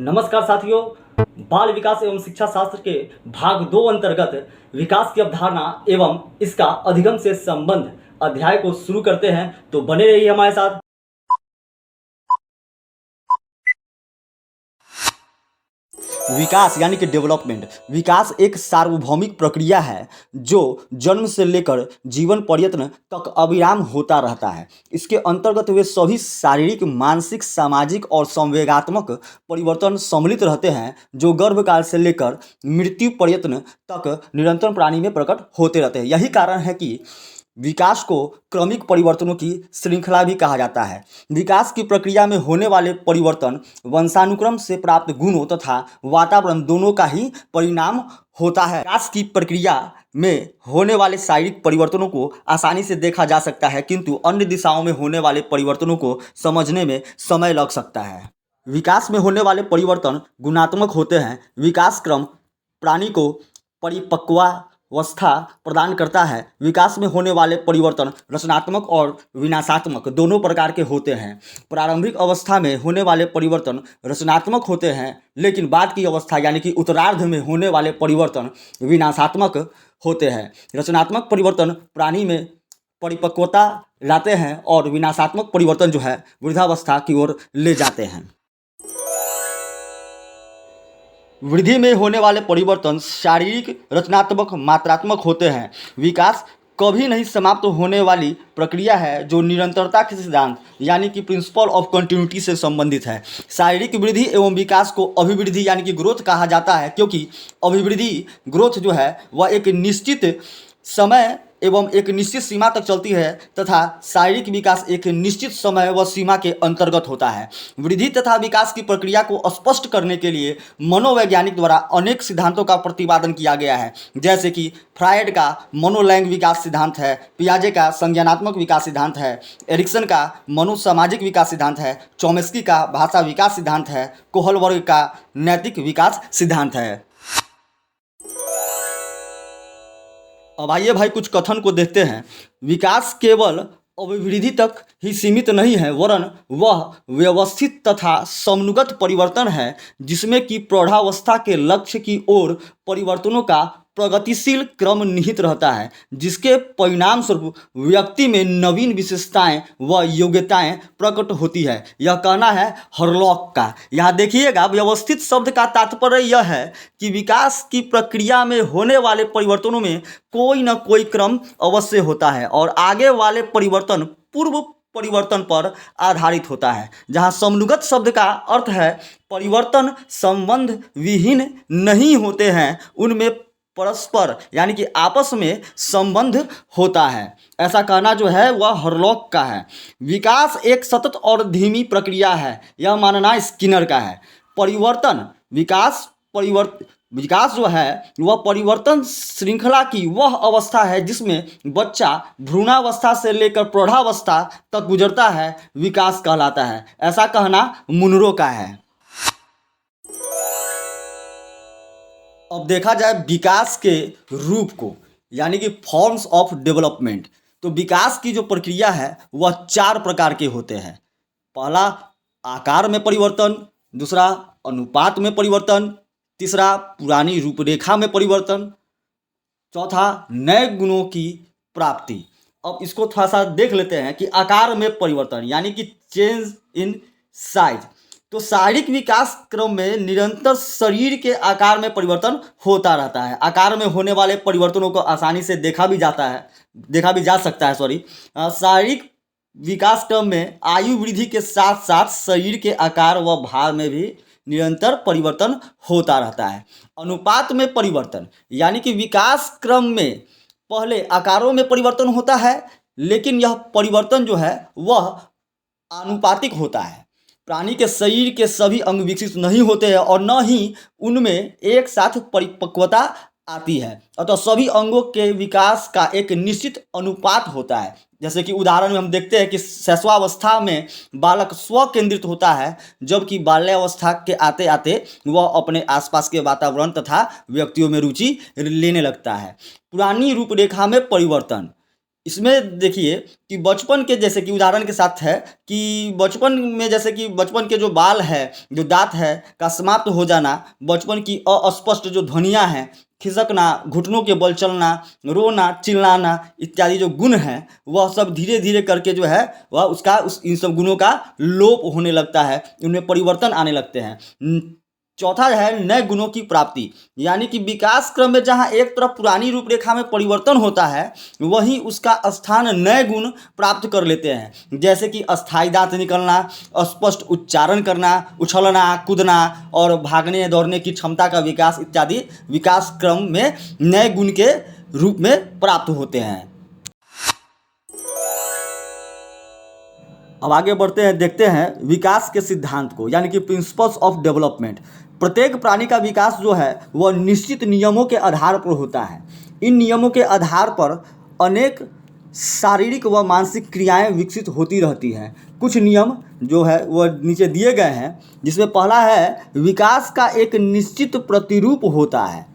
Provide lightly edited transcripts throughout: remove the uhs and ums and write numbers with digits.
नमस्कार साथियों। बाल विकास एवं शिक्षा शास्त्र के भाग 2 अंतर्गत विकास की अवधारणा एवं इसका अधिगम से संबंध अध्याय को शुरू करते हैं, तो बने रहिए हमारे साथ। विकास यानी कि डेवलपमेंट, विकास एक सार्वभौमिक प्रक्रिया है जो जन्म से लेकर जीवन पर्यंत तक अविराम होता रहता है। इसके अंतर्गत वे सभी शारीरिक, मानसिक, सामाजिक और संवेगात्मक परिवर्तन सम्मिलित रहते हैं जो गर्भकाल से लेकर मृत्यु पर्यंत तक निरंतर प्राणी में प्रकट होते रहते हैं। यही कारण है कि विकास को क्रमिक परिवर्तनों की श्रृंखला भी कहा जाता है। विकास की प्रक्रिया में होने वाले परिवर्तन वंशानुक्रम से प्राप्त गुणों तथा वातावरण दोनों का ही परिणाम होता है। विकास की प्रक्रिया में होने वाले शारीरिक परिवर्तनों को आसानी से देखा जा सकता है, किंतु अन्य दिशाओं में होने वाले परिवर्तनों को समझने में समय लग सकता है। विकास में होने वाले परिवर्तन गुणात्मक होते हैं। विकास क्रम प्राणी को परिपक्वावस्था प्रदान करता है। विकास में होने वाले परिवर्तन रचनात्मक और विनाशात्मक दोनों प्रकार के होते हैं। प्रारंभिक अवस्था में होने वाले परिवर्तन रचनात्मक होते हैं, लेकिन बाद की अवस्था यानी कि उत्तरार्ध में होने वाले परिवर्तन विनाशात्मक होते हैं। रचनात्मक परिवर्तन प्राणी में परिपक्वता लाते हैं और विनाशात्मक परिवर्तन जो है वृद्धावस्था की ओर ले जाते हैं। वृद्धि में होने वाले परिवर्तन शारीरिक, रचनात्मक, मात्रात्मक होते हैं। विकास कभी नहीं समाप्त होने वाली प्रक्रिया है जो निरंतरता के सिद्धांत यानी कि प्रिंसिपल ऑफ कंटिन्यूटी से संबंधित है। शारीरिक वृद्धि एवं विकास को अभिवृद्धि यानी कि ग्रोथ कहा जाता है, क्योंकि अभिवृद्धि ग्रोथ जो है वह एक निश्चित समय एवं एक निश्चित सीमा तक चलती है तथा शारीरिक विकास एक निश्चित समय व सीमा के अंतर्गत होता है। वृद्धि तथा विकास की प्रक्रिया को स्पष्ट करने के लिए मनोवैज्ञानिक द्वारा अनेक सिद्धांतों का प्रतिपादन किया गया है, जैसे कि फ्रायड का मनोलैंगिक विकास सिद्धांत है, पियाजे का संज्ञानात्मक विकास सिद्धांत है, एरिक्सन का मनोसामाजिक विकास सिद्धांत है, चॉम्स्की का भाषा विकास सिद्धांत है, कोहलबर्ग का नैतिक विकास सिद्धांत है। अब आइए भाई कुछ कथन को देखते हैं। विकास केवल अभिवृद्धि तक ही सीमित नहीं है, वरन वह व्यवस्थित तथा समनुगत परिवर्तन है जिसमें कि प्रौढ़ावस्था के लक्ष्य की ओर परिवर्तनों का प्रगतिशील क्रम निहित रहता है, जिसके परिणाम स्वरूप व्यक्ति में नवीन विशेषताएं व योग्यताएं प्रकट होती है। यह कहना है हरलॉक का। यहाँ देखिएगा, व्यवस्थित शब्द का तात्पर्य यह है कि विकास की प्रक्रिया में होने वाले परिवर्तनों में कोई न कोई क्रम अवश्य होता है और आगे वाले परिवर्तन पूर्व परिवर्तन पर आधारित होता है। जहाँ समनुगत शब्द का अर्थ है परिवर्तन संबंध विहीन नहीं होते हैं, उनमें परस्पर यानी कि आपस में संबंध होता है। ऐसा कहना जो है वह हरलॉक का है। विकास एक सतत और धीमी प्रक्रिया है, यह मानना स्किनर का है। विकास जो है वह परिवर्तन श्रृंखला की वह अवस्था है जिसमें बच्चा भ्रूणावस्था से लेकर प्रौढ़ावस्था तक गुजरता है, विकास कहलाता है। ऐसा कहना मुनरो का है। अब देखा जाए विकास के रूप को यानी कि फॉर्म्स ऑफ डेवलपमेंट, तो विकास की जो प्रक्रिया है वह 4 प्रकार के होते हैं। पहला आकार में परिवर्तन, दूसरा अनुपात में परिवर्तन, तीसरा पुरानी रूपरेखा में परिवर्तन, चौथा नए गुणों की प्राप्ति। अब इसको थोड़ा सा देख लेते हैं कि आकार में परिवर्तन यानी कि चेंज इन साइज। तो शारीरिक विकास क्रम में निरंतर शरीर के आकार में परिवर्तन होता रहता है। आकार में होने वाले परिवर्तनों को आसानी से देखा भी जा सकता है। शारीरिक विकास क्रम में आयु वृद्धि के साथ साथ शरीर के आकार व भार में भी निरंतर परिवर्तन होता रहता है। अनुपात में परिवर्तन यानी कि विकास क्रम में पहले आकारों में परिवर्तन होता है, लेकिन यह परिवर्तन जो है वह आनुपातिक होता है। प्राणी के शरीर के सभी अंग विकसित नहीं होते हैं और न ही उनमें एक साथ परिपक्वता आती है, अतः सभी अंगों के विकास का एक निश्चित अनुपात होता है। जैसे कि उदाहरण में हम देखते हैं कि शैशवावस्था में बालक स्व केंद्रित होता है, जबकि बाल्यावस्था के आते आते वह अपने आसपास के वातावरण तथा व्यक्तियों में रुचि लेने लगता है। पुरानी रूपरेखा में परिवर्तन इसमें देखिए कि बचपन के जैसे कि उदाहरण के साथ है कि बचपन में जैसे कि बचपन के जो बाल है, जो दांत है का समाप्त हो जाना, बचपन की अस्पष्ट जो ध्वनियाँ हैं, खिसकना, घुटनों के बल चलना, रोना, चिल्लाना इत्यादि जो गुण हैं वह सब धीरे धीरे करके जो है वह उसका इन सब गुणों का लोप होने लगता है, उनमें परिवर्तन आने लगते हैं। चौथा है नए गुणों की प्राप्ति, यानी कि विकास क्रम में जहाँ एक तरफ पुरानी रूपरेखा में परिवर्तन होता है वहीं उसका स्थान नए गुण प्राप्त कर लेते हैं, जैसे कि अस्थायी दांत निकलना, स्पष्ट उच्चारण करना, उछलना कूदना और भागने दौड़ने की क्षमता का विकास इत्यादि विकास क्रम में नए गुण के रूप में प्राप्त होते हैं। अब आगे बढ़ते हैं, देखते हैं विकास के सिद्धांत को, यानी कि प्रिंसिपल्स ऑफ डेवलपमेंट। प्रत्येक प्राणी का विकास जो है वह निश्चित नियमों के आधार पर होता है। इन नियमों के आधार पर अनेक शारीरिक व मानसिक क्रियाएं विकसित होती रहती हैं। कुछ नियम जो है वह नीचे दिए गए हैं, जिसमें पहला है विकास का एक निश्चित प्रतिरूप होता है।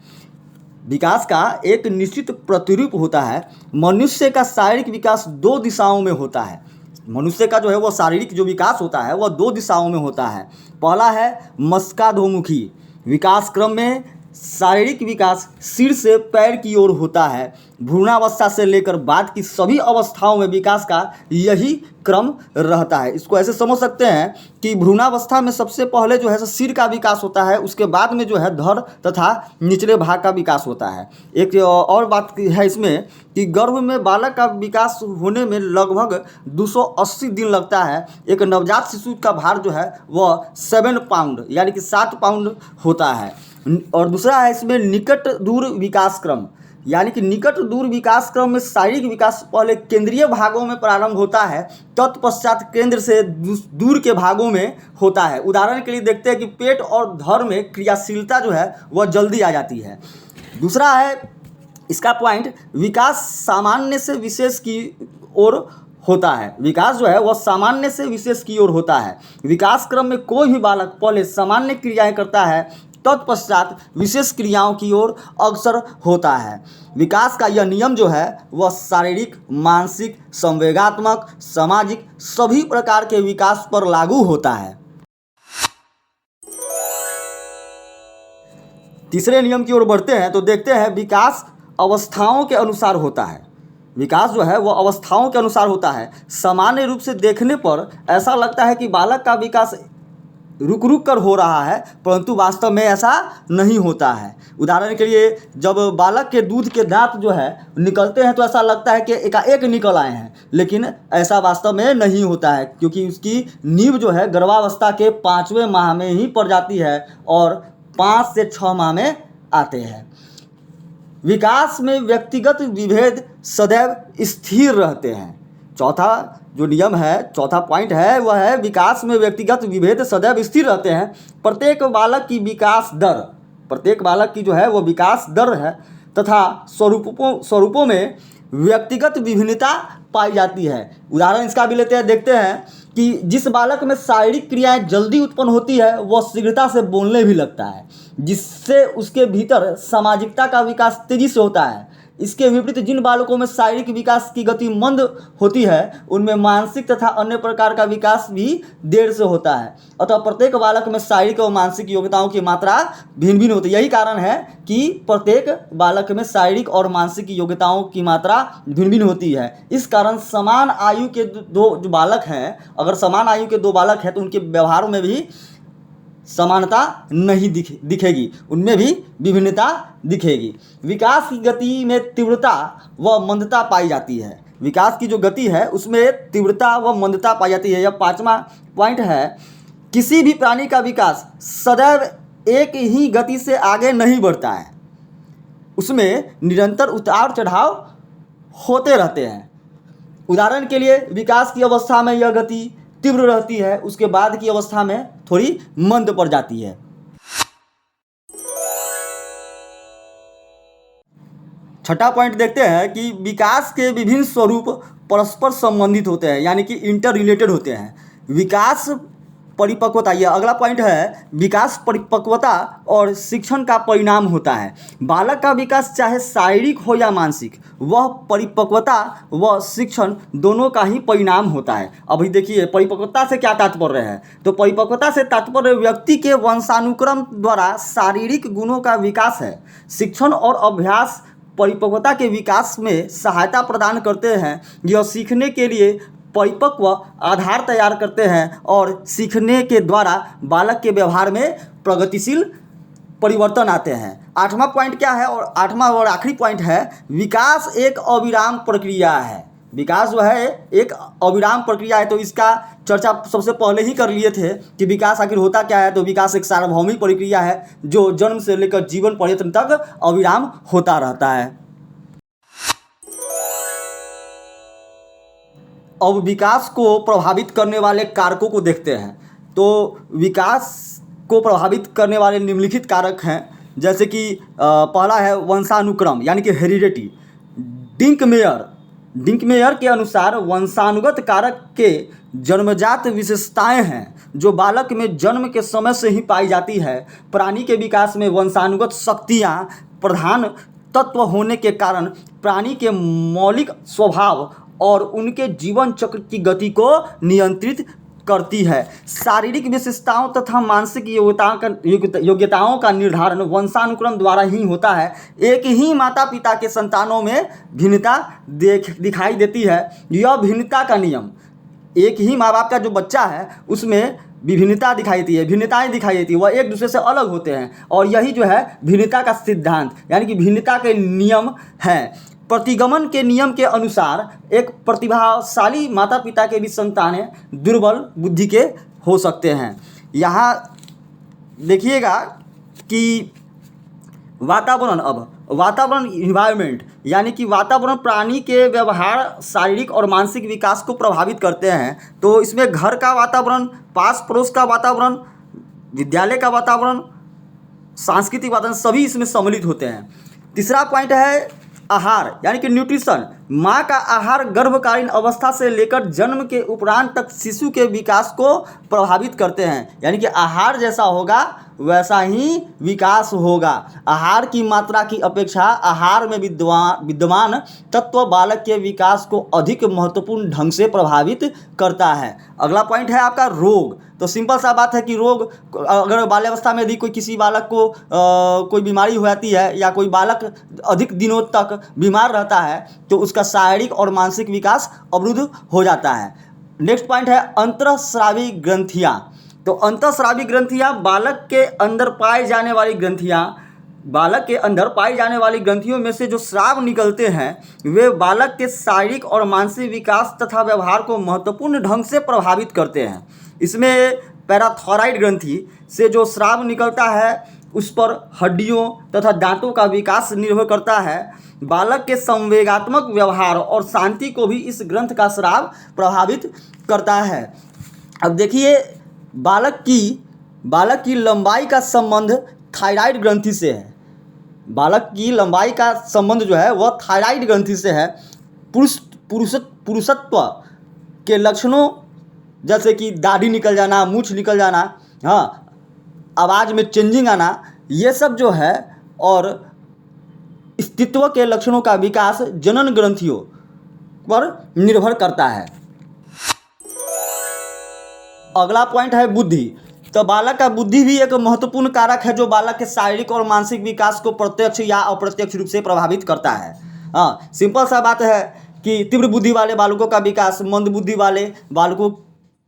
विकास का एक निश्चित प्रतिरूप होता है। मनुष्य का शारीरिक विकास दो दिशाओं में होता है। मनुष्य का जो है वह शारीरिक जो विकास होता है वह दो दिशाओं में होता है। पहला है मस्काधोमुखी विकास क्रम में शारीरिक विकास सिर से पैर की ओर होता है। भ्रूणावस्था से लेकर बाद की सभी अवस्थाओं में विकास का यही क्रम रहता है। इसको ऐसे समझ सकते हैं कि भ्रूणावस्था में सबसे पहले जो है सिर का विकास होता है, उसके बाद में जो है धड़ तथा निचले भाग का विकास होता है। एक और बात है इसमें कि गर्भ में बालक का विकास होने में लगभग 280 दिन लगता है। एक नवजात शिशु का भार जो है वह 7 पाउंड यानी कि 7 पाउंड होता है। और दूसरा है इसमें निकट दूर विकास क्रम, यानी कि निकट दूर विकास क्रम में शारीरिक विकास पहले केंद्रीय भागों में प्रारंभ होता है, तत्पश्चात केंद्र से दूर के भागों में होता है। उदाहरण के लिए देखते हैं कि पेट और धड़ में क्रियाशीलता जो है वह जल्दी आ जाती है। दूसरा है इसका पॉइंट, विकास सामान्य से विशेष की ओर होता है। विकास जो है वह सामान्य से विशेष की ओर होता है। विकास क्रम में कोई भी बालक पहले सामान्य क्रियाएं करता है, तत्पश्चात विशेष क्रियाओं की ओर अग्रसर होता है। विकास का यह नियम जो है वह शारीरिक, मानसिक, संवेगात्मक, सामाजिक सभी प्रकार के विकास पर लागू होता है। तीसरे नियम की ओर बढ़ते हैं तो देखते हैं विकास अवस्थाओं के अनुसार होता है। विकास जो है वह अवस्थाओं के अनुसार होता है। सामान्य रूप से देखने पर ऐसा लगता है कि बालक का विकास रुक रुक कर हो रहा है, परंतु वास्तव में ऐसा नहीं होता है। उदाहरण के लिए जब बालक के दूध के दांत जो है निकलते हैं तो ऐसा लगता है कि एकाएक निकल आए हैं, लेकिन ऐसा वास्तव में नहीं होता है, क्योंकि उसकी नींव जो है गर्भावस्था के 5वें माह में ही पड़ जाती है और 5 से 6 माह में आते हैं। विकास में व्यक्तिगत विभेद सदैव स्थिर रहते हैं। चौथा जो नियम है, चौथा पॉइंट है वह है विकास में व्यक्तिगत विभेद सदैव स्थिर रहते हैं। प्रत्येक बालक की विकास दर, प्रत्येक बालक की जो है वह विकास दर है तथा स्वरूपों में व्यक्तिगत विभिन्नता पाई जाती है। उदाहरण इसका भी लेते हैं, देखते हैं कि जिस बालक में शारीरिक क्रियाएं जल्दी उत्पन्न होती है वह शीघ्रता से बोलने भी लगता है, जिससे उसके भीतर सामाजिकता का विकास तेजी से होता है। इसके विपरीत जिन बालकों में शारीरिक विकास की गति मंद होती है उनमें मानसिक तथा अन्य प्रकार का विकास भी देर से होता है। अतः प्रत्येक बालक में शारीरिक और मानसिक योग्यताओं की मात्रा भिन्न भिन्न होती है। यही कारण है कि प्रत्येक बालक में शारीरिक और मानसिक योग्यताओं की मात्रा भिन्न भिन्न होती है। इस कारण समान आयु के दो जो बालक हैं, अगर समान आयु के दो बालक हैं तो उनके व्यवहारों में भी समानता नहीं दिखेगी, उनमें भी विभिन्नता दिखेगी। विकास की गति में तीव्रता व मंदता पाई जाती है। विकास की जो गति है उसमें तीव्रता व मंदता पाई जाती है। यह 5वां पॉइंट है, किसी भी प्राणी का विकास सदैव एक ही गति से आगे नहीं बढ़ता है, उसमें निरंतर उतार चढ़ाव होते रहते हैं। उदाहरण के लिए विकास की अवस्था में यह गति तीव्र रहती है, उसके बाद की अवस्था में थोड़ी मंद पड़ जाती है। छठा पॉइंट देखते हैं कि विकास के विभिन्न स्वरूप परस्पर संबंधित होते हैं, यानी कि इंटर रिलेटेड होते हैं। विकास परिपक्वता, यह अगला पॉइंट है, विकास परिपक्वता और शिक्षण का परिणाम होता है। बालक का विकास चाहे शारीरिक हो या मानसिक, वह परिपक्वता व शिक्षण दोनों का ही परिणाम होता है। अभी देखिए परिपक्वता से क्या तात्पर्य है, तो परिपक्वता से तात्पर्य व्यक्ति के वंशानुक्रम द्वारा शारीरिक गुणों का विकास है। शिक्षण और अभ्यास परिपक्वता के विकास में सहायता प्रदान करते हैं। यह सीखने के लिए परिपक्व आधार तैयार करते हैं और सीखने के द्वारा बालक के व्यवहार में प्रगतिशील परिवर्तन आते हैं। आठवां पॉइंट क्या है, और आठवां और आखिरी पॉइंट है, विकास एक अविराम प्रक्रिया है। विकास जो है एक अविराम प्रक्रिया है। तो इसका चर्चा सबसे पहले ही कर लिए थे कि विकास आखिर होता क्या है। तो विकास एक सार्वभौमिक प्रक्रिया है जो जन्म से लेकर जीवन पर्यंत तक अविराम होता रहता है। अब विकास को प्रभावित करने वाले कारकों को देखते हैं। तो विकास को प्रभावित करने वाले निम्नलिखित कारक हैं, जैसे कि पहला है वंशानुक्रम यानी कि हेरिडिटी। डिंकमेयर के अनुसार वंशानुगत कारक के जन्मजात विशेषताएं हैं जो बालक में जन्म के समय से ही पाई जाती है। प्राणी के विकास में वंशानुगत शक्तियां प्रधान तत्व होने के कारण प्राणी के मौलिक स्वभाव और उनके जीवन चक्र की गति को नियंत्रित करती है। शारीरिक विशेषताओं तथा मानसिक योग्यताओं का निर्धारण वंशानुक्रम द्वारा ही होता है। एक ही माता पिता के संतानों में भिन्नता दिखाई देती है। यह भिन्नता का नियम, एक ही माँ बाप का जो बच्चा है उसमें विभिन्नता दिखाई देती है, भिन्नताएं दिखाई देती है, वह एक दूसरे से अलग होते हैं। और यही जो है भिन्नता का सिद्धांत यानी कि भिन्नता के नियम हैं। प्रतिगमन के नियम के अनुसार एक प्रतिभाशाली माता पिता के भी संतानें दुर्बल बुद्धि के हो सकते हैं। यहाँ देखिएगा कि वातावरण इन्वायरमेंट यानी कि वातावरण प्राणी के व्यवहार, शारीरिक और मानसिक विकास को प्रभावित करते हैं। तो इसमें घर का वातावरण, पास पड़ोस का वातावरण, विद्यालय का वातावरण, सांस्कृतिक वातावरण सभी इसमें सम्मिलित होते हैं। तीसरा पॉइंट है आहार यानी कि न्यूट्रिशन। माँ का आहार गर्भकालीन अवस्था से लेकर जन्म के उपरांत तक शिशु के विकास को प्रभावित करते हैं। यानी कि आहार जैसा होगा वैसा ही विकास होगा। आहार की मात्रा की अपेक्षा आहार में विद्यमान तत्व बालक के विकास को अधिक महत्वपूर्ण ढंग से प्रभावित करता है। अगला पॉइंट है आपका रोग। तो सिंपल सा बात है कि रोग, अगर बाल्यावस्था में यदि किसी बालक को कोई बीमारी हो जाती है या कोई बालक अधिक दिनों तक बीमार रहता है तो उसका शारीरिक और मानसिक विकास अवरुद्ध हो जाता है। नेक्स्ट पॉइंट है अंतःस्रावी ग्रंथियाँ। तो अंतःस्रावी ग्रंथियाँ बालक के अंदर पाई जाने वाली ग्रंथियों में से जो स्राव निकलते हैं वे बालक के शारीरिक और मानसिक विकास तथा व्यवहार को महत्वपूर्ण ढंग से प्रभावित करते हैं। इसमें पैराथायरॉइड ग्रंथि से जो स्राव निकलता है उस पर हड्डियों तथा दांतों का विकास निर्भर करता है। बालक के संवेगात्मक व्यवहार और शांति को भी इस ग्रंथ का स्राव प्रभावित करता है। अब देखिए बालक की लंबाई का संबंध थायराइड ग्रंथि से है। बालक की लंबाई का संबंध जो है वह थायराइड ग्रंथि से है। पुरुषत्व के लक्षणों जैसे कि दाढ़ी निकल जाना, मूछ निकल जाना, हाँ, आवाज़ में चेंजिंग आना, ये सब जो है, और स्त्रीत्व के लक्षणों का विकास जनन ग्रंथियों पर निर्भर करता है। अगला पॉइंट है बुद्धि। तो बालक का बुद्धि भी एक महत्वपूर्ण कारक है जो बालक के शारीरिक और मानसिक विकास को प्रत्यक्ष या अप्रत्यक्ष रूप से प्रभावित करता है। हाँ, सिंपल सा बात है कि तीव्र बुद्धि वाले बालकों का विकास मंद बुद्धि वाले बालकों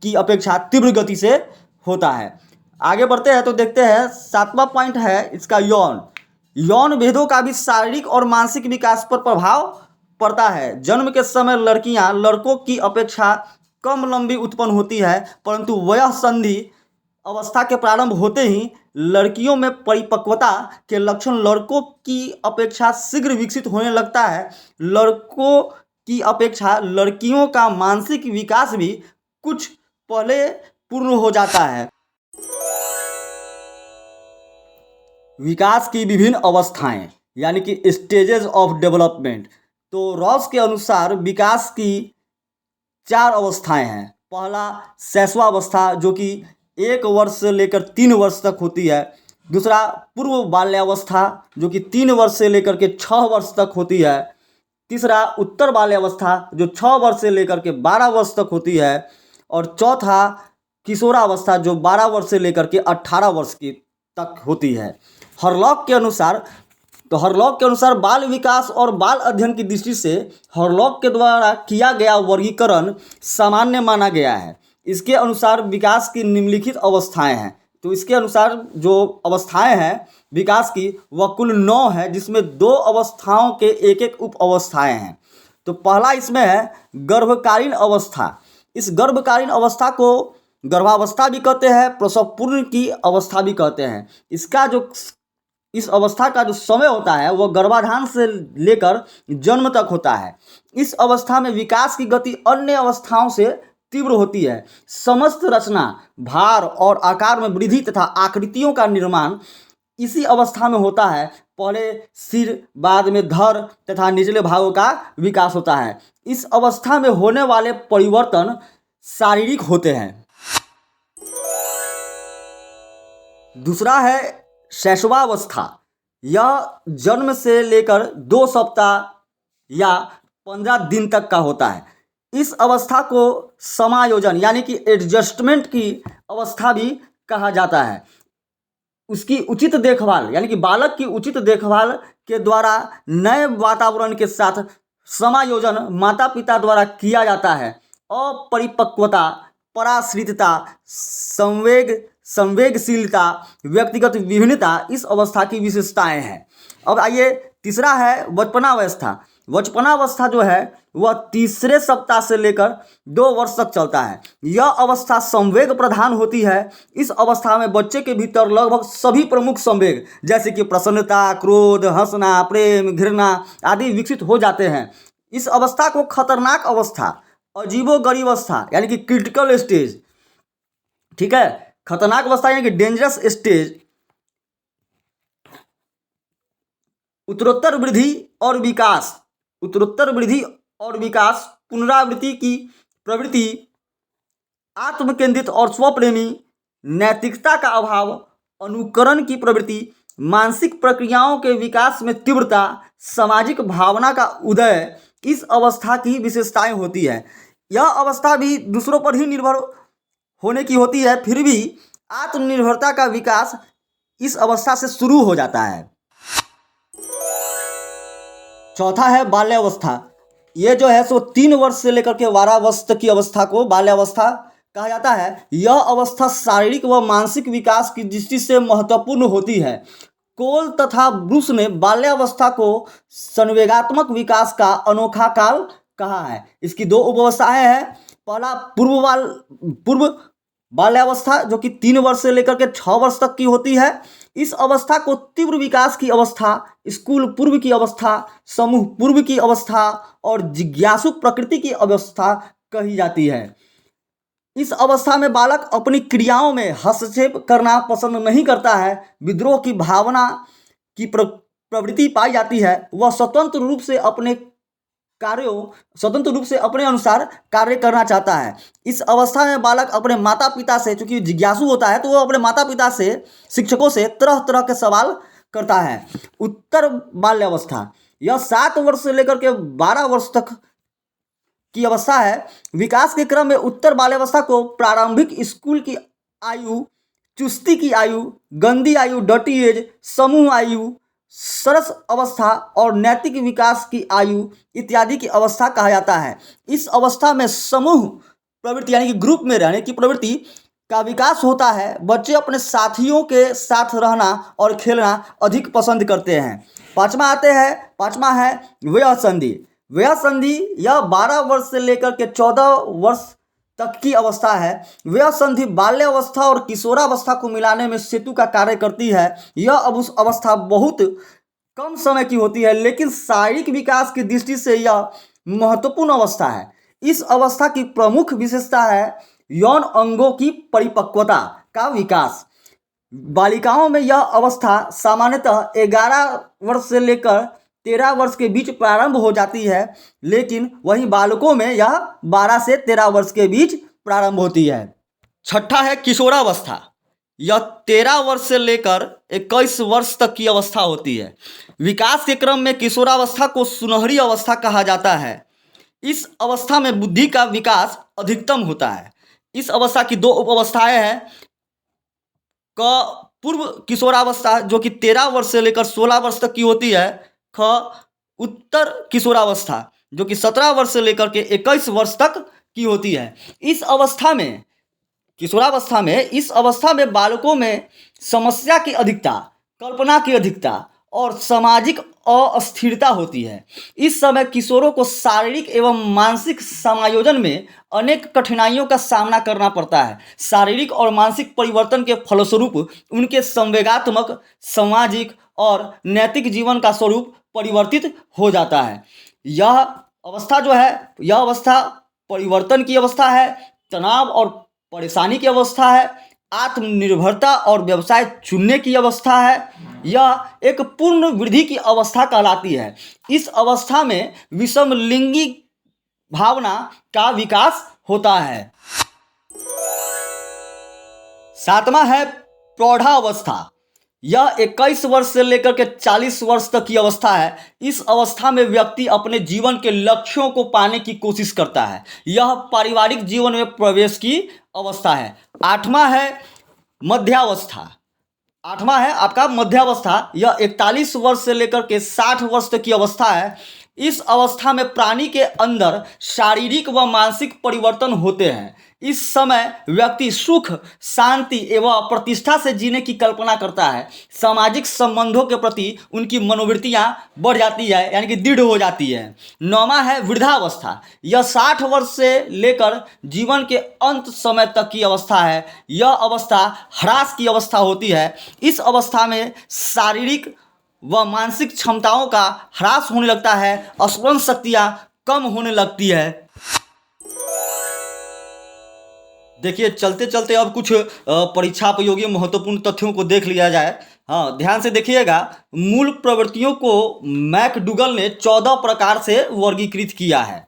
की अपेक्षा तीव्र गति से होता है। आगे बढ़ते हैं तो देखते हैं सातवां पॉइंट है इसका यौन भेदों का भी शारीरिक और मानसिक विकास पर प्रभाव पड़ता है। जन्म के समय लड़कियां लड़कों की अपेक्षा कम लंबी उत्पन्न होती है, परंतु वयः संधि अवस्था के प्रारंभ होते ही लड़कियों में परिपक्वता के लक्षण लड़कों की अपेक्षा शीघ्र विकसित होने लगता है। लड़कों की अपेक्षा लड़कियों का मानसिक विकास भी कुछ पहले पूर्ण हो जाता है। विकास की विभिन्न अवस्थाएं यानी कि स्टेजेस ऑफ डेवलपमेंट। तो रॉस के अनुसार विकास की 4 अवस्थाएं हैं। पहला शैशवावस्था जो कि 1 वर्ष से लेकर 3 वर्ष तक होती है। दूसरा पूर्व बाल्यावस्था जो कि 3 वर्ष से लेकर के 6 वर्ष तक होती है। तीसरा उत्तर बाल्यावस्था जो 6 वर्ष से लेकर के 12 वर्ष तक होती है। और चौथा किशोरावस्था जो 12 वर्ष से लेकर के 18 वर्ष की तक होती है। हरलॉक के अनुसार बाल विकास और बाल अध्ययन की दृष्टि से हरलॉक के द्वारा किया गया वर्गीकरण सामान्य माना गया है। इसके अनुसार विकास की निम्नलिखित अवस्थाएं हैं। तो इसके अनुसार जो अवस्थाएं हैं विकास की वह कुल 9 है, जिसमें 2 अवस्थाओं के एक उप अवस्थाएं हैं। तो पहला इसमें है गर्भकालीन अवस्था। इस गर्भकालीन अवस्था को गर्भावस्था भी कहते हैं, प्रसव पूर्व की अवस्था भी कहते हैं। इस अवस्था का जो समय होता है वह गर्भाधान से लेकर जन्म तक होता है। इस अवस्था में विकास की गति अन्य अवस्थाओं से तीव्र होती है। समस्त रचना, भार और आकार में वृद्धि तथा आकृतियों का निर्माण इसी अवस्था में होता है। पहले सिर, बाद में धड़ तथा निचले भागों का विकास होता है। इस अवस्था में होने वाले परिवर्तन शारीरिक होते हैं। दूसरा है शैशवावस्था। यह जन्म से लेकर 2 सप्ताह या 15 दिन तक का होता है। इस अवस्था को समायोजन यानी कि एडजस्टमेंट की अवस्था भी कहा जाता है। उसकी उचित देखभाल यानी कि बालक की उचित देखभाल के द्वारा नए वातावरण के साथ समायोजन माता पिता द्वारा किया जाता है। अपरिपक्वता, पराश्रितता, संवेगशीलता, व्यक्तिगत विभिन्नता इस अवस्था की विशेषताएं हैं। अब आइए तीसरा है बचपनावस्था। बचपनावस्था जो है वह तीसरे सप्ताह से लेकर 2 वर्ष तक चलता है। यह अवस्था संवेग प्रधान होती है। इस अवस्था में बच्चे के भीतर लगभग सभी प्रमुख संवेग जैसे कि प्रसन्नता, क्रोध, हंसना, प्रेम, घृणा आदि विकसित हो जाते हैं। इस अवस्था को खतरनाक अवस्था, अजीबोगरीब अवस्था यानी कि क्रिटिकल स्टेज, ठीक है, खतरनाक अवस्था यानी कि डेंजरस स्टेज, उत्तरोत्तर वृद्धि और विकास, पुनरावृत्ति की प्रवृत्ति, आत्मकेंद्रित और स्वप्रेमी, नैतिकता का अभाव, अनुकरण की प्रवृत्ति, मानसिक प्रक्रियाओं के विकास में तीव्रता, सामाजिक भावना का उदय इस अवस्था की विशेषताएं होती है। यह अवस्था भी दूसरों पर ही निर्भर होने की होती है, फिर भी आत्मनिर्भरता का विकास इस अवस्था से शुरू हो जाता है। चौथा है बाल्यावस्था। ये जो है सो 3 वर्ष से लेकर के 12 वर्ष तक की अवस्था को बाल्यावस्था कहा जाता है। यह अवस्था शारीरिक व मानसिक विकास की दृष्टि से महत्वपूर्ण होती है। कोल तथा ब्रूस ने बाल्यावस्था को संवेगात्मक विकास का अनोखा काल कहा है। इसकी 2 उपअवस्थाएं हैं। पहला पूर्व बाल्यावस्था जो कि 3 वर्ष से लेकर के 6 वर्ष तक की होती है। इस अवस्था को तीव्र विकास की अवस्था, स्कूल पूर्व की अवस्था, समूह पूर्व की अवस्था और जिज्ञासु प्रकृति की अवस्था कही जाती है। इस अवस्था में बालक अपनी क्रियाओं में हस्तक्षेप करना पसंद नहीं करता है। विद्रोह की भावना की प्रवृत्ति पाई जाती है। वह स्वतंत्र रूप से अपने अनुसार कार्य करना चाहता है। इस अवस्था में बालक अपने माता पिता से, चूंकि जिज्ञासु होता है तो वह अपने माता पिता से, शिक्षकों से तरह तरह के सवाल करता है। उत्तर बाल्यावस्था यह 7 वर्ष से लेकर के 12 वर्ष तक की अवस्था है। विकास के क्रम में उत्तर बाल्यावस्था को प्रारंभिक स्कूल की आयु, चुस्ती की आयु, गंदी आयु, डर्टी एज, समूह आयु, सरस अवस्था और नैतिक विकास की आयु इत्यादि की अवस्था कहा जाता है। इस अवस्था में समूह प्रवृत्ति यानी कि ग्रुप में रहने की प्रवृत्ति का विकास होता है। बच्चे अपने साथियों के साथ रहना और खेलना अधिक पसंद करते हैं। पांचवा है वयः संधि। यह 12 वर्ष से लेकर के 14 वर्ष तक की अवस्था है। वयः संधि बाल्यावस्था और किशोरावस्था को मिलाने में सेतु का कार्य करती है। यह अवस्था बहुत कम समय की होती है, लेकिन शारीरिक विकास की दृष्टि से यह महत्वपूर्ण अवस्था है। इस अवस्था की प्रमुख विशेषता है यौन अंगों की परिपक्वता का विकास। बालिकाओं में यह अवस्था सामान्यतः 11 वर्ष से लेकर 13 वर्ष के बीच प्रारंभ हो जाती है, लेकिन वहीं बालकों में यह 12 से 13 वर्ष के बीच प्रारंभ होती है। छठा है किशोरावस्था। यह 13 वर्ष से लेकर 21 वर्ष तक की अवस्था होती है। विकास के क्रम में किशोरावस्था को सुनहरी अवस्था कहा जाता है। इस अवस्था में बुद्धि का विकास अधिकतम होता है। इस अवस्था की दो उप अवस्थाएं हैं। क पूर्व किशोरावस्था जो कि 13 वर्ष से लेकर 16 वर्ष तक की होती है। ख उत्तर किशोरावस्था जो कि 17 वर्ष से लेकर के 21 वर्ष तक की होती है। इस अवस्था में किशोरावस्था में इस अवस्था में बालकों में समस्या की अधिकता, कल्पना की अधिकता और सामाजिक अस्थिरता होती है। इस समय किशोरों को शारीरिक एवं मानसिक समायोजन में अनेक कठिनाइयों का सामना करना पड़ता है। शारीरिक और मानसिक परिवर्तन के फलस्वरूप उनके संवेगात्मक, सामाजिक और नैतिक जीवन का स्वरूप परिवर्तित हो जाता है। यह अवस्था जो है, यह अवस्था परिवर्तन की अवस्था है, तनाव और परेशानी की अवस्था है, आत्मनिर्भरता और व्यवसाय चुनने की अवस्था है। यह एक पूर्ण वृद्धि की अवस्था कहलाती है। इस अवस्था में विषम लिंगी भावना का विकास होता है। सातवां है प्रौढ़ावस्था। यह 21 वर्ष से लेकर के 40 वर्ष तक की अवस्था है। इस अवस्था में व्यक्ति अपने जीवन के लक्ष्यों को पाने की कोशिश करता है। यह पारिवारिक जीवन में प्रवेश की अवस्था है। आठवां है मध्यावस्था। आठवां है आपका मध्यावस्था। यह 41 वर्ष से लेकर के 60 वर्ष तक की अवस्था है। इस अवस्था में प्राणी के अंदर शारीरिक व मानसिक परिवर्तन होते हैं। इस समय व्यक्ति सुख, शांति एवं प्रतिष्ठा से जीने की कल्पना करता है। सामाजिक संबंधों के प्रति उनकी मनोवृत्तियां बढ़ जाती है, यानी कि दृढ़ हो जाती है। नौवां है वृद्धावस्था। यह 60 वर्ष से लेकर जीवन के अंत समय तक की अवस्था है। यह अवस्था ह्रास की अवस्था होती है। इस अवस्था में शारीरिक व मानसिक क्षमताओं का ह्रास होने लगता है, स्मरण शक्तियाँ कम होने लगती है। देखिए, चलते चलते अब कुछ परीक्षा उपयोगी महत्वपूर्ण तथ्यों को देख लिया जाए। हाँ, ध्यान से देखिएगा। मूल प्रवृत्तियों को मैकडूगल ने 14 प्रकार से वर्गीकृत किया है।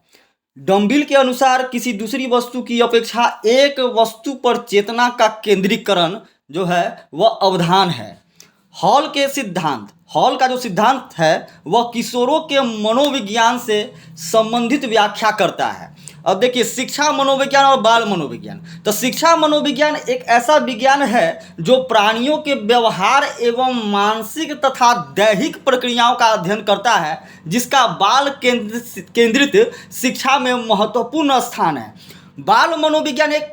डम्बिल के अनुसार किसी दूसरी वस्तु की अपेक्षा एक वस्तु पर चेतना का केंद्रीकरण जो है वह अवधान है। हॉल का जो सिद्धांत है वह किशोरों के मनोविज्ञान से संबंधित व्याख्या करता है। अब देखिए, शिक्षा मनोविज्ञान और बाल मनोविज्ञान। तो शिक्षा मनोविज्ञान एक ऐसा विज्ञान है जो प्राणियों के व्यवहार एवं मानसिक तथा दैहिक प्रक्रियाओं का अध्ययन करता है, जिसका बाल केंद्रित शिक्षा में महत्वपूर्ण स्थान है। बाल मनोविज्ञान एक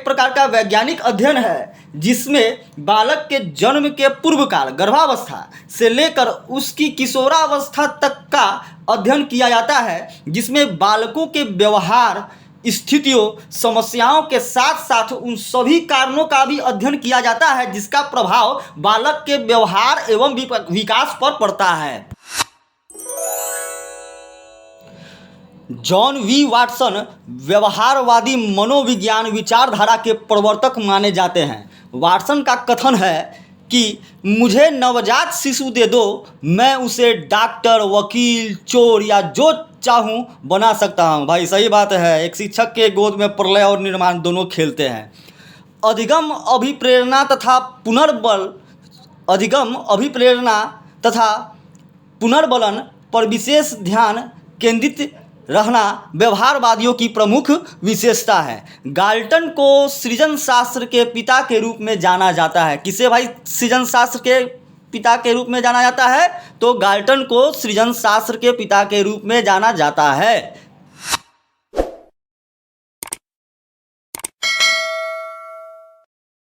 प्रकार का वैज्ञानिक अध्ययन है जिसमें बालक के जन्म के पूर्व काल, गर्भावस्था से लेकर उसकी किशोरावस्था तक का अध्ययन किया जाता है, जिसमें बालकों के व्यवहार, स्थितियों, समस्याओं के साथ साथ उन सभी कारणों का भी अध्ययन किया जाता है जिसका प्रभाव बालक के व्यवहार एवं विकास पर पड़ता है। जॉन वी वाटसन व्यवहारवादी मनोविज्ञान विचारधारा के प्रवर्तक माने जाते हैं। वाटसन का कथन है कि मुझे नवजात शिशु दे दो, मैं उसे डॉक्टर, वकील, चोर या जो चाहूँ बना सकता हूँ। भाई सही बात है। एक शिक्षक के गोद में प्रलय और निर्माण दोनों खेलते हैं। अधिगम अभिप्रेरणा तथा पुनर्बलन पर विशेष ध्यान केंद्रित रहना व्यवहारवादियों की प्रमुख विशेषता है। गाल्टन को सृजन शास्त्र के पिता के रूप में जाना जाता है। किसे भाई सृजन शास्त्र के पिता के रूप में जाना जाता है? तो गाल्टन को सृजन शास्त्र के पिता के रूप में जाना जाता है।